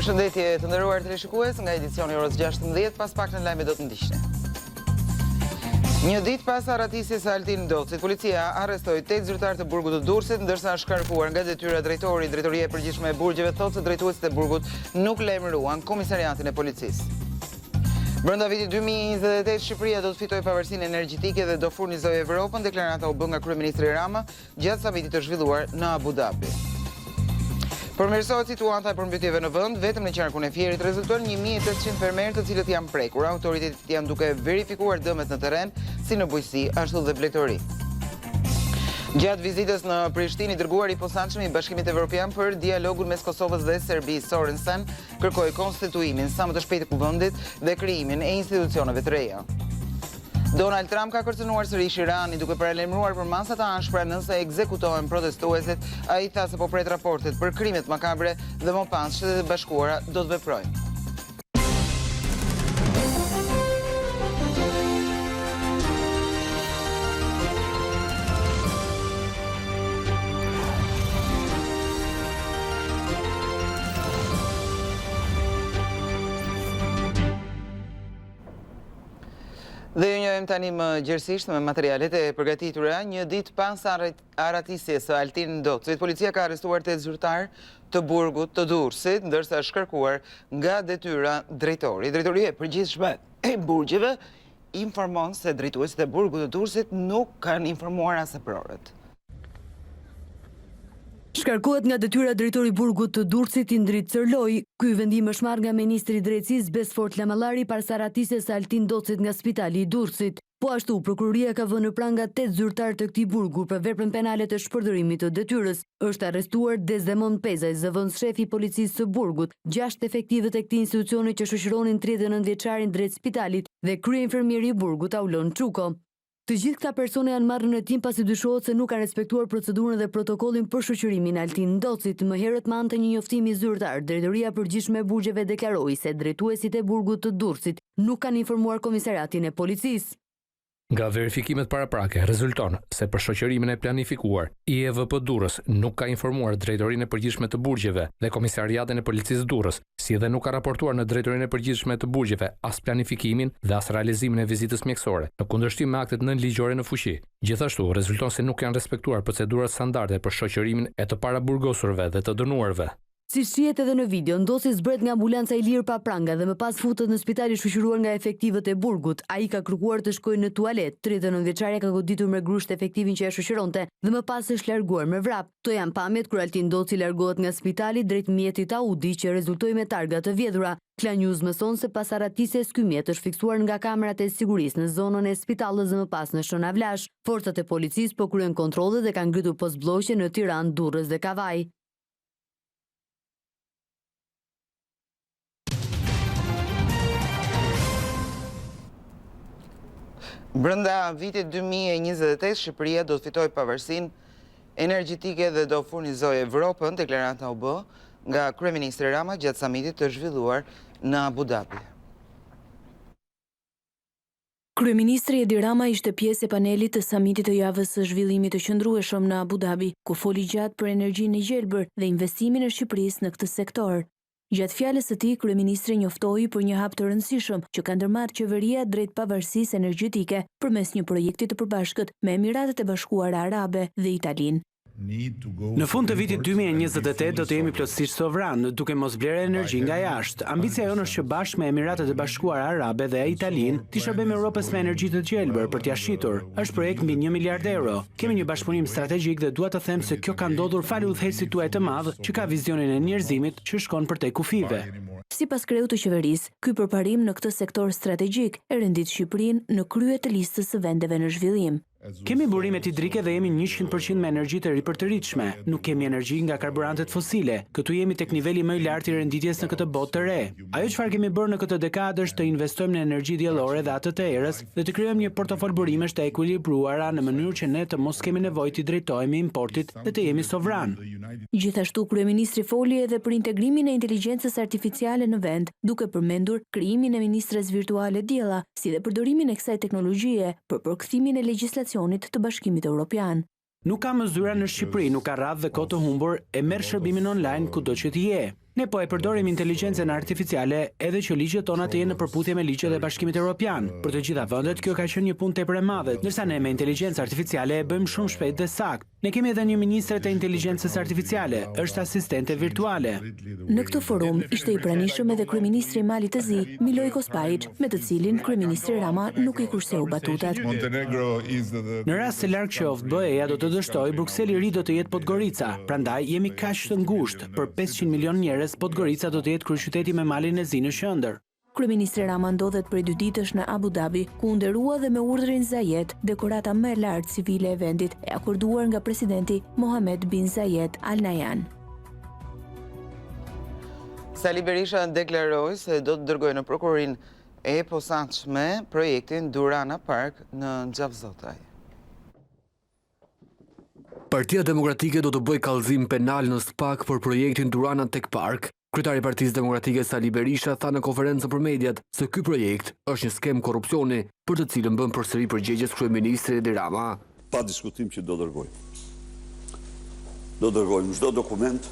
Përshëndetje të nderuar teleshikues, nga edicioni orës 16, pas pak në lajme do të ndiqni. Një ditë pas arratisjes së Altin Docit, policia arrestoi 8 zyrtar të burgut të Durrësit, ndërsa shkarkuar nga detyra drejtori i Drejtoria e Përgjithshme e Burgjeve thotë se drejtuesit e burgut nuk lajmëruan komisariatin e policisë. Brenda vitit 2028, Shqipëria do të fitojë pavarësinë energjetike dhe do furnizojë Evropën, deklarata u bë nga kryeministri Rama gjatë samitit të zhvilluar në Abu Dhabi. Përmirësohet situata e përmbytjeve në vend, vetëm në qarkun e Fierit rezulton 1800 fermerë të cilët janë prekur. Autoritetet janë duke verifikuar dëmet në terren, si në bujqësi, ashtu dhe blegtori. Gjatë vizitës në Prishtinë, i dërguari i posaçëm i Bashkimit Evropian për dialogun mes Kosovës dhe Serbisë, Sorensen, kërkoi konstituimin sa më të shpejtë të kuvendit dhe krijimin e institucioneve të reja. Donald Trump ka kërcënuar sërish Iranin duke paralajmëruar për masa të anshpra nëse ekzekutohen protestuesit. Ai tha se po pret raportet për krimet makabre dhe më pas Shtetet e Bashkuara do të veprojnë. Dhe ju njohim tani më gjerësisht me materialet e përgatitura. Një ditë pas arratisjes së Altin Docit, policia ka arrestuar 8 zyrtar të burgut të Durrësit, ndërsa shkarkuar nga detyra drejtori. Drejtoria e Përgjithshme e Burgjeve informon se drejtuesit e burgut të Durrësit nuk kanë informuar as prorët. Shkarkohet nga detyra drejtori burgut të Durrësit Indrit Cërloj. Ky vendim është marrë nga ministri i drejtësisë Besfort Lamallari pas arratisjes së Altin Docit nga Spitali i Durrësit. Po ashtu, prokuroria ka vënë në pranga 8 zyrtar të këtij burgu për veprën penale të shpërdorimit të detyrës. Është arrestuar Dezemon Pezaj, zëvendës shefi i policisë së burgut, 6 efektivët e këtij institucioni që shoqëronin 39-vjeçarin drejt spitalit dhe kryeinfermieri i burgut Aulon Çuko. Të gjithë këta persone janë marrë në hetim pasi dyshohet se nuk kanë respektuar procedurën dhe protokollin për shoqërimin Altin Docit. Më herët me anë të një njoftimi zyrtar, Drejtoria e Përgjithshme e Burgjeve deklaroi se drejtuesit e burgut të Durrësit nuk kanë informuar komisariatin e policisë. Nga verifikimet paraprake, rezulton se për shoqërimin e planifikuar, IEVP Durrës nuk ka informuar Drejtorinë e Përgjithshme të Burgjeve dhe Komisariatin e Policisë Durrës, si dhe nuk ka raportuar në Drejtorinë e Përgjithshme të Burgjeve as planifikimin dhe as realizimin e vizitës mjekësore, në kundërshtim me aktet nënligjore në fuqi. Gjithashtu, rezulton se nuk janë respektuar procedurat standarde për shoqërimin e të paraburgosurve dhe të dënuarve. Si shihet edhe në video, ndosi zbret nga ambulanca i lirë pa pranga dhe më pas futet në spital i shoqëruar nga efektivët e burgut. Ai ka kërkuar të shkojë në tualet. 39-vjeçaria ka goditur me grusht efektivin që e shoqëronte dhe më pas është larguar me vrap. To janë pamjet kur Altin Doci largohet nga spitali drejt mjetit Audi që rezultoi me targa të vjedhura. Klan News mëson se pas arratisjes ky mjet është fiksuar nga kamerat e sigurisë në zonën e spitallit dhe më pas në Shënavlash. Forcat e policisë po kryejnë kontrolle dhe kanë ngritur postbllokje në Tiranë, Durrës dhe Kavaj. Brenda vitit 2028, Shqipëria do të fitojë pavarësinë energjetike dhe do furnizojë Evropën, deklarata u bë nga kryeministri Rama gjatë samitit të zhvilluar në Abu Dhabi. Kryeministri Edi Rama ishte pjesë e panelit të samitit të javës së zhvillimit të qëndrueshëm në Abu Dhabi, ku foli gjatë për energjinë e gjelbër dhe investimin e Shqipërisë në këtë sektor. Gjatë fjalës së tij, kryeministri njoftoi për një hap të rëndësishëm që ka ndërmarrë qeveria drejt pavarësisë energjetike përmes një projekti të përbashkët me Emiratet e Bashkuara Arabe dhe Italinë. Në fund të vitit 2028 do të jemi plotësisht sovran, duke mos blerë energji nga jashtë. Ambicia jonë është që bashkë me Emiratet e Bashkuara Arabe dhe Italinë të shërbejmë Europës me energji të gjelbër për t'ia shitur. Është projekt mbi 1 miliard euro. Kemi një bashkëpunim strategjik dhe dua të them se kjo ka ndodhur fal udhëheqësit tuaj të madh që ka vizionin e njerëzimit që shkon përtej kufive. Sipas kreut të qeverisë, ky përparim në këtë sektor strategjik e rendit Shqipërinë në krye të listës së vendeve në zhvillim. Kemi burimet hidrike dhe jemi 100% me energji të ripërtëritshme. Nuk kemi energji nga karburantet fosile. Këtu jemi tek niveli më i lartë i renditjes në këtë botë të re. Ajo çfarë kemi bërë në këtë dekadë është të investojmë në energji diellore dhe atë të erës dhe të krijojmë një portofol burimesh të ekuilibruara në mënyrë që ne të mos kemi nevojë të drejtohemi importit dhe të jemi sovran. Gjithashtu, kryeministri foli edhe për integrimin e inteligjencës artificiale në vend, duke përmendur krijimin e ministres virtuale diella, si dhe përdorimin e kësaj teknologjie për përkthimin e legjislacionit të Bashkimit Evropian. Nuk ka mëzyra në Shqipëri, nuk ka radhë dhe kohë të humbur, e merr shërbimin online kudo që ti je. Ne po e përdorim inteligjencën artificiale edhe që ligjet tona të jenë në përputhje me ligjet e Bashkimit Evropian. Për të gjitha vendet kjo ka qenë një punë tepër e madhe, ndërsa ne me inteligjencë artificiale e bëjmë shumë shpejt dhe sakt. Ne kemi edhe një ministre të inteligjencës artificiale, është asistente virtuale. Në këtë forum ishte i pranishëm edhe kryeministri i Malit të Zi, Miloj Kospajic, me të cilin kryeministri Rama nuk i kurseu batutat. Në rast se larg qoftë BE-ja do të dështojë, Brukseli i ri do të jetë Podgorica. Prandaj jemi kaq të ngushtë, për 500 milion njerëz Podgorica do të jetë kryeqyteti me malin e Zi në qendër. Kryeministri Rama ndodhet prej 2 ditësh në Abu Dhabi, ku u nderua dhe me urdhrin Zayed, dekorata më e lartë civile e vendit, e akorduar nga presidenti Mohammed bin Zayed Al Nahyan. Sali Berisha deklaroi se do të dërgojë në prokurorin e posaçme projektin Durana Park në Xhavzotaj. Partia Demokratike do të bëjë kallëzim penal në SPAK për projektin Durana Tech Park. Kryetari i Partisë Demokratike Sali Berisha tha në konferencën për mediat se ky projekt është një skem korrupsioni për të cilën bën përsëri përgjegjës kryeministri Edi Rama. Pa diskutim që do dërgojmë. Do dërgojmë çdo dokument,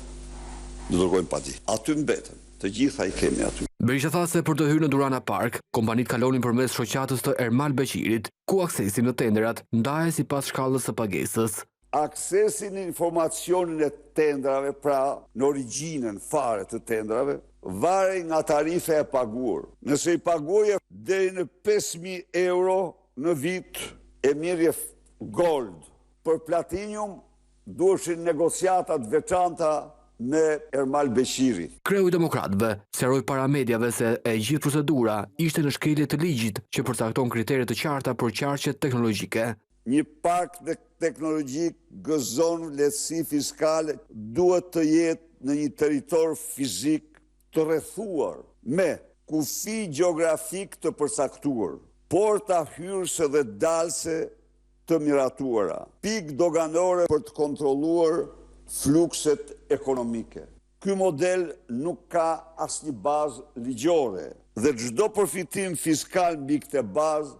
do dërgojmë pa di. Aty mbeten, të gjitha i kemi aty. Berisha tha se për të hyrë në Durana Park, kompanitë kalonin përmes shoqatës të Ermal Beqirit, ku aksesi në tenderat ndahet sipas shkallës së pagesës. Aksesin në informacionin e tendrave, pra në origjinën fare të tendrave, varet nga tarife e paguar. Nëse i paguaje deri në 5.000 euro në vit, e mirje gold. Për platinum duheshin negociatat veçanta me Ermal Beqiri. Kreu i Demokratëve sqaroi para mediave se e gjithë procedura ishte në shkelje të ligjit që përcakton kriteret të qarta për qarqet teknologjike. Një park teknologjik gëzon lehtësi fiskale duhet të jetë në një territor fizik të rrethuar me kufi gjeografik të përcaktuar, porta hyrëse dhe dalse të miratuara, pikë doganore për të kontrolluar flukset ekonomike. Ky model nuk ka asnjë bazë ligjore dhe çdo përfitim fiskal mbi këtë bazë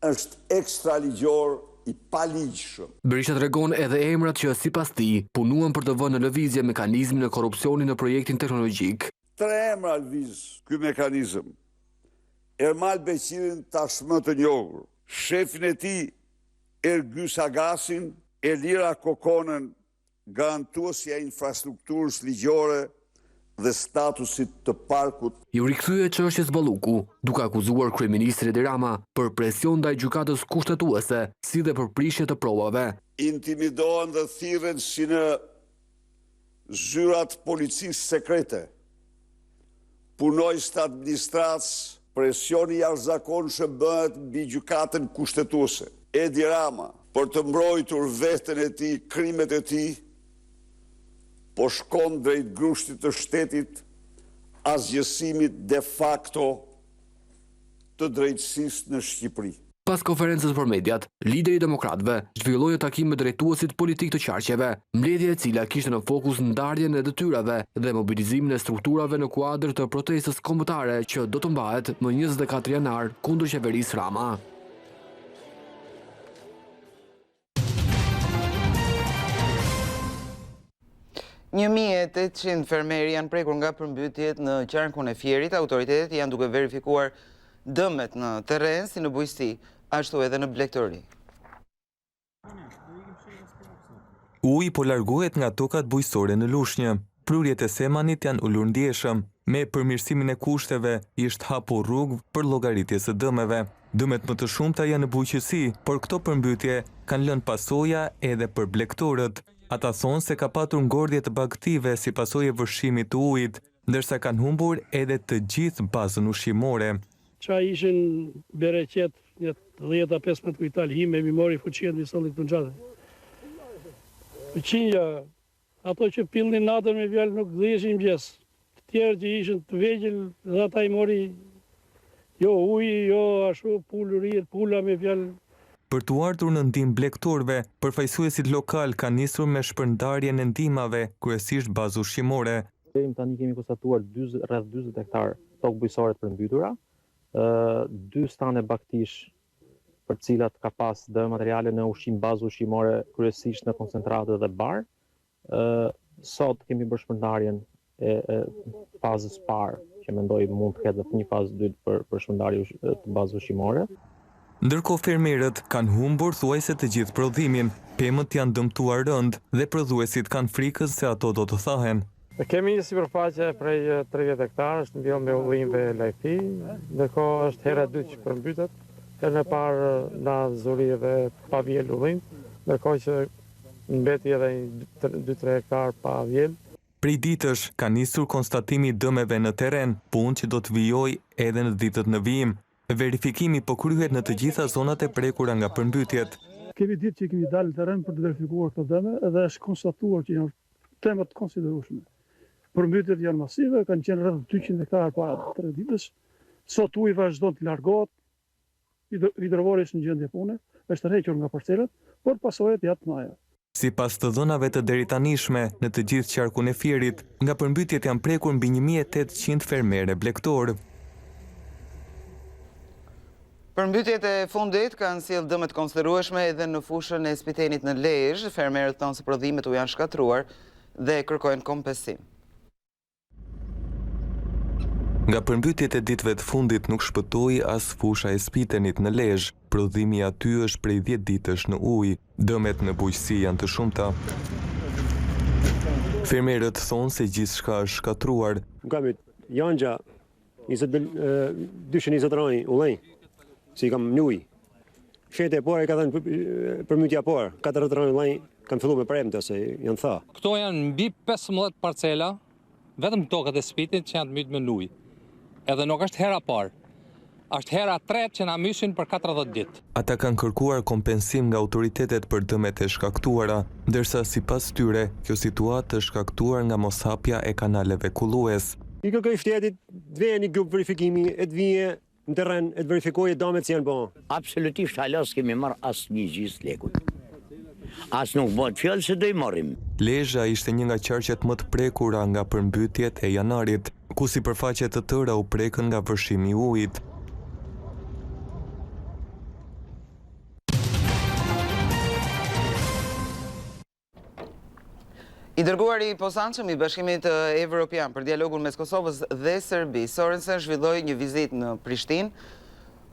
është ekstraligjor i paligjshëm. Berisha tregon edhe emrat që sipas tij punuan për të vënë në lëvizje mekanizmin e korrupsionit në projektin teknologjik. 3 emra lëviz ky mekanizëm. Ermal Beqirin tashmë të njohur, shefin e tij Ergys Agasin, Elira Kokonën, garantuesja e infrastrukturës ligjore dhe statusit të parkut. Ju rikthye çështjes Balluku, duke akuzuar kryeministrin Edi Rama për presion ndaj gjykatës kushtetuese, si dhe për prishje të provave. Intimidohen dhe thirren si në zyrat policisë sekrete. Punojës të administratës, presioni i jashtëzakonshëm bëhet mbi gjykatën kushtetuese. Edi Rama, për të mbrojtur veten e tij, krimet e tij, po shkon drejt grushtit të shtetit, asgjësimit de facto të drejtësisë në Shqipëri. Pas konferencës për mediat, lideri i Demokratëve zhvilloi takim me drejtuesit politik të qarqeve, mbledhje e cila kishte në fokus ndarjen e detyrave dhe mobilizimin e strukturave në kuadër të protestës kombëtare që do të mbahet më 24 janar kundër qeverisë Rama. Një 1.800 fermerë janë prekur nga përmbytjet në qarkun e Fierit. Autoritetet janë duke verifikuar dëmet në terren si në bujqësi, ashtu edhe në blegtori. Uji po largohet nga tokat bujqësore në Lushnjë. Prurjet e Semanit janë ulur ndjeshëm. Me përmirësimin e kushteve ishte hapur rrugë për llogaritjes së dëmeve. Dëmet më të shumta janë në bujqësi, por këto përmbytje kanë lënë pasoja edhe për blegtorët. Ata thonë se ka patur ngordhje të bagëtive si pasojë e vërshimit të ujit, ndërsa kanë humbur edhe të gjithë bazën ushqimore. Qa ishin bereqet, një 10-15 kujtal hime, mi mori fuqien një sëllit të nxate. Qinja, ato që pillin natën me vjallë nuk dheshin mjes. Të tjerë që ishin të vegjel, dhe ata i mori jo uji, jo ashtu pula me vjallë. Për të ardhur në ndihmë blegtorëve, përfaqësuesit lokal kanë nisur me shpërndarjen e ndihmave, kryesisht bazë ushqimore. Deri tani kemi konstatuar rreth 40 hektar tokë bujqësore të përmbytura, 2 stane baktish për cilat ka pas dhe materiale në ushqim bazë ushqimore, kryesisht në koncentratë dhe bar. Sot kemi bërë shpërndarjen fazës parë, që mendoj mund të ketë një fazë dytë për shpërndarje të bazë ushqimore. Ndërkohë fermerët kanë humbur thuajse të gjithë prodhimin, pemët janë dëmtuar rënd dhe prodhuesit kanë frikën se ato do të thahen. Kemi një sipërfaqe prej 30 hektarësh në biom me ullim dhe lajthi, ndërkohë është hera e dytë që përmbytet, herën e parë na zuri dhe pa vjel ullim, ndërkohë që mbeti edhe 2-3 hektar pa vjel. Prej ditësh ka nisur konstatimi dëmeve në terren, punë që do të vijojë edhe në ditët në vijim. Verifikimi po kryhet në të gjitha zonat e prekura nga përmbytjet. Kemi ditë që kemi dalë në terren për të verifikuar këto dëme dhe është konstatuar që janë temat të konsiderueshme. Përmbytjet janë masive, kanë qenë rreth 200 hektar para 3 ditësh. Sot uji vazhdon të largohet, hidrovori është në gjendje pune, është tërhequr nga parcelat, por pasojat janë të mëdha. Sipas të dhënave të deritanishme në të gjithë qarkun e Fierit, nga përmbytjet janë prekur mbi 1800 fermerë blegtor. Përmbytjet e fundit kanë sjellë dëme të konsiderueshme edhe në fushën e Spitenit në Lezhë. Fermerët thonë se prodhimet u janë shkatruar dhe kërkojnë kompensim. Nga përmbytjet e ditëve të fundit nuk shpëtoi as fusha e Spitenit në Lezhë. Prodhimi aty është prej 10 ditësh në ujë. Dëmet në bujqësi janë të shumta. Fermerët thonë se gjithçka është shkatruar. Kemi Janja 220 rani ullej, si kam në ujë. Shete e parë ka thënë përmbytja parë, 40 rani ullej kanë filluar me premte se janë tha. Këto janë mbi 15 parcela, vetëm tokat e Spitit që janë të mbytur me ujë. Edhe nuk është hera parë. Është hera 3 që na mysin për 40 ditë. Ata kanë kërkuar kompensim nga autoritetet për dëmet e shkaktuara, ndërsa sipas tyre, kjo situatë është shkaktuar nga moshapja e kanaleve kullues. I kërkoj shtetit të vijë një grup verifikimi, të vijë në terren, të verifikojë dëmet që janë bën. Absolutisht hala s'kemi marr asnjë gjys lekut. As nuk bëhet fjalë se do i marrim. Lezhë ishte një nga qarqet më të prekura nga përmbytjet e janarit, ku sipërfaqe të tëra u prekën nga vërshimi i ujit. I dërguari i posaçëm i Bashkimit Evropian për dialogun mes Kosovës dhe Serbisë, Sorensen zhvilloi një vizitë në Prishtinë,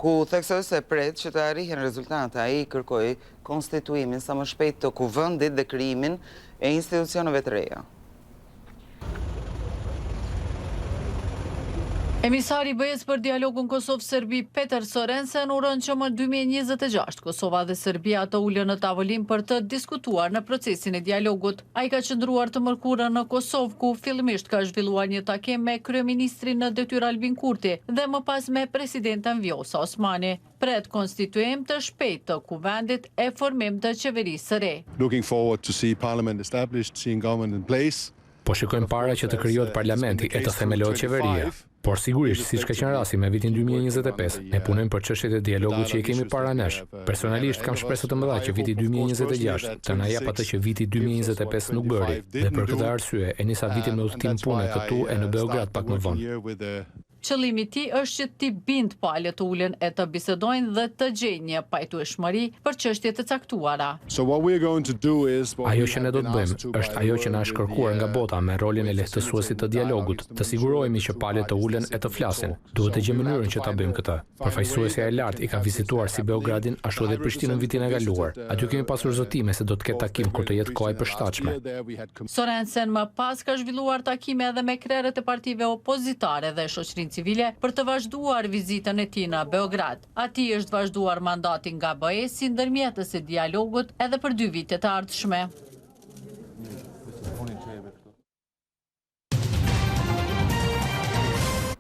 ku theksoi se pret që të arrihen rezultate. Ai kërkoi konstituimin sa më shpejt të kuvendit dhe krijimin e institucioneve të reja. Emisari i BE-s për dialogun Kosovë-Serbi Peter Sorensen urën që më 2026 Kosova dhe Serbia të ulën në tavolinë për të diskutuar në procesin e dialogut. Ai ka qëndruar të mërkurën në Kosovë, ku fillimisht ka zhvilluar një takim me kryeministrin në detyrë Albin Kurti dhe më pas me presidenten Vjosa Osmani. Pret konstituim të shpejt të kuvendit e formim të qeverisë së re. Looking forward to see parliament established, seeing government in place. Po shikojmë para që të krijohet parlamenti e të themelohet qeveria. Por sigurisht, siç ka qenë rasti me vitin 2025, ne punojmë për çështjet e dialogut që i kemi para nesh. Personalisht kam shpresë të mëdha që viti 2026 të na jap atë që viti 2025 nuk bëri. Dhe për këtë arsye e nisa vitin me udhtim pune këtu e në Beograd pak më vonë. Qëllimi i tij është që t'i bind palët të ulen e të bisedojnë dhe të gjejnë një pajtueshmëri për çështje të caktuara. Ajo që ne do të bëjmë është ajo që na është kërkuar nga bota me rolin e lehtësuesit të dialogut, të sigurohemi që palët të ulen e të flasin. Duhet të gjejmë mënyrën që ta bëjmë këtë. Përfaqësuesja e lartë i ka vizituar si Beogradin ashtu edhe Prishtinën vitin e kaluar. Aty kemi pasur zotime se do të ketë takim kur të jetë koha e përshtatshme. Sorensen më pas ka zhvilluar takime edhe me krerët e partive opozitare dhe shoqërinë civile për të vazhduar vizitën e tij në Beograd. Atij është vazhduar mandati nga BE si ndërmjetës e dialogut edhe për 2 vitet e ardhshme.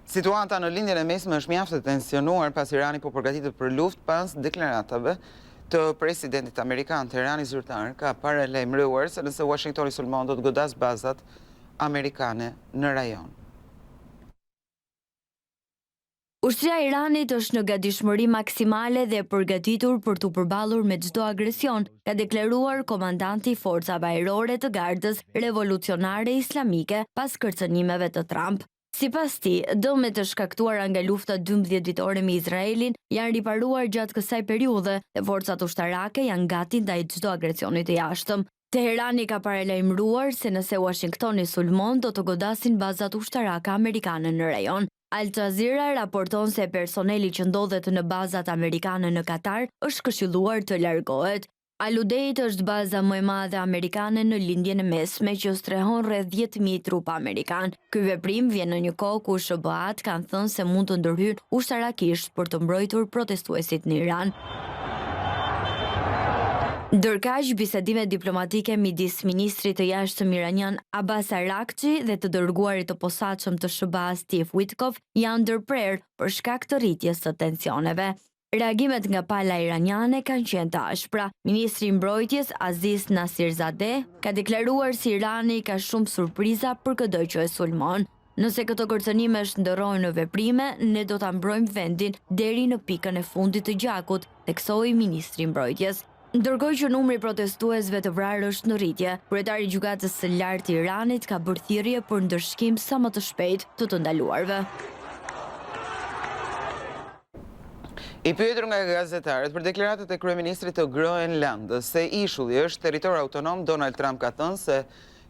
Situata në lindjen e mesme është mjaft e tensionuar pas Irani po përgatitet për luftë pas deklaratave të presidentit amerikan. Teherani zyrtar ka paralajmëruar se nëse Washingtoni sulmon do të godas bazat amerikane në rajon. Ushtria e Iranit është në gatishmëri maksimale dhe përgatitur për të përballur me çdo agresion, ka deklaruar komandanti i forcave ajrore të Gardës Revolucionare Islamike pas kërcënimeve të Trump. Sipas tij, dëmet të shkaktuara nga lufta 12 vitore me Izraelin janë riparuar gjatë kësaj periudhe dhe forcat ushtarake janë gati ndaj çdo agresioni të jashtëm. Teherani ka paralajmëruar se nëse Washingtoni sulmon do të godasin bazat ushtarake amerikane në rajon. Al Jazeera raporton se personeli që ndodhet në bazat amerikane në Katar është këshilluar të largohet. Al-Udeid është baza më e madhe amerikane në lindjen e mesme që strehon rreth 10.000 trupa amerikan. Ky veprim vjen në një kohë ku SBA-t kanë thënë se mund të ndërhyjnë ushtarakisht për të mbrojtur protestuesit në Iran. Ndërkaq, bisedimet diplomatike midis ministrit të jashtëm iranian Abbas Araghchi dhe të dërguarit të posaçëm të SBA-s Steve Witkoff janë ndërprer për shkak të rritjes së tensioneve. Reagimet nga pala iraniane kanë qenë të ashpra. Ministri i Mbrojtjes Aziz Nasirzadeh ka deklaruar se Irani ka shumë surpriza për çdo që e sulmon. Nëse këto kërcënimesh ndërrojnë në veprime, ne do ta mbrojmë vendin deri në pikën e fundit të gjakut, theksoi ministri i Mbrojtjes. Ndërkohë që numri i protestuesve të vrarë është në rritje, kryetari i gjykatës së lartë të Iranit ka bërë thirrje për ndërshkim sa më të shpejtë të ndaluarve. I pyetur nga gazetarët për deklaratat e kryeministrit të Groenlandës se ishulli është territor autonom, Donald Trump ka thënë se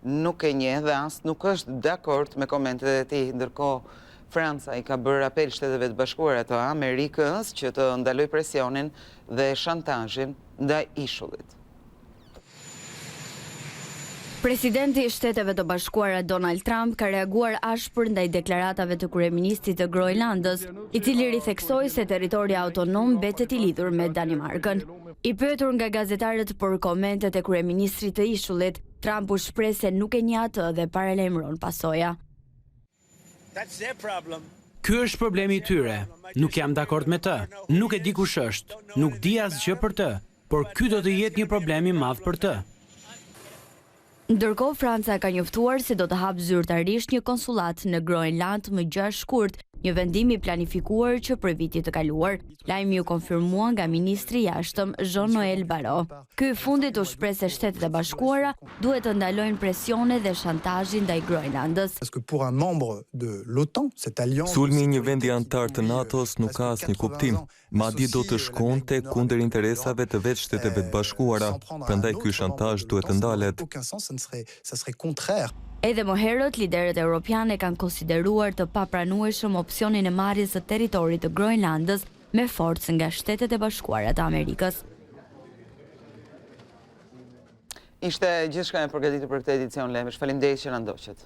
nuk e njeh dhe as nuk është dakord me komentet e tij. Ndërkohë, Franca i ka bërë apel Shteteve të Bashkuara të Amerikës që të ndalojë presionin dhe shantazhin ndaj ishullit. Presidenti i Shteteve të Bashkuara Donald Trump ka reaguar ashpër ndaj deklaratave të kryeministit të Groenlandës, i cili ritheksoi se territori autonom mbetet i lidhur me Danimarkën. I pyetur nga gazetarët për komentet e kryeministrit të ishullit, Trump u shpreh se nuk e njeh atë dhe paralajmëron pasoja. Ky është problemi i tyre. Nuk jam dakord me të. Nuk e di kush është. Nuk di asgjë për të, por ky do të jetë një problem i madh për të. Ndërkohë, Franca ka njoftuar se do të hapë zyrtarisht një konsullat në Groenland më 6 shkurt, një vendim i planifikuar që për vitin të kaluar. Lajmi u konfirmua nga ministri i jashtëm Jean-Noël Barrot. Ky i fundit u shpreh se Shtetet e Bashkuara duhet të ndalojnë presione dhe shantazhin ndaj Groenlandës. Sulmi i një vendi antar të NATO-s nuk ka asnjë kuptim, madje do të shkonte kundër interesave të vetë Shteteve të Bashkuara, prandaj ky shantazh duhet të ndalet. Edhe më herët, liderët europianë kanë konsideruar të papranueshëm opsionin e marrjes së territorit të Groenlandës me forcë nga Shtetet e Bashkuara të Amerikës. Ishte gjithçka e përgatitur për këtë edicion Lemesh. Faleminderit që na ndoqët.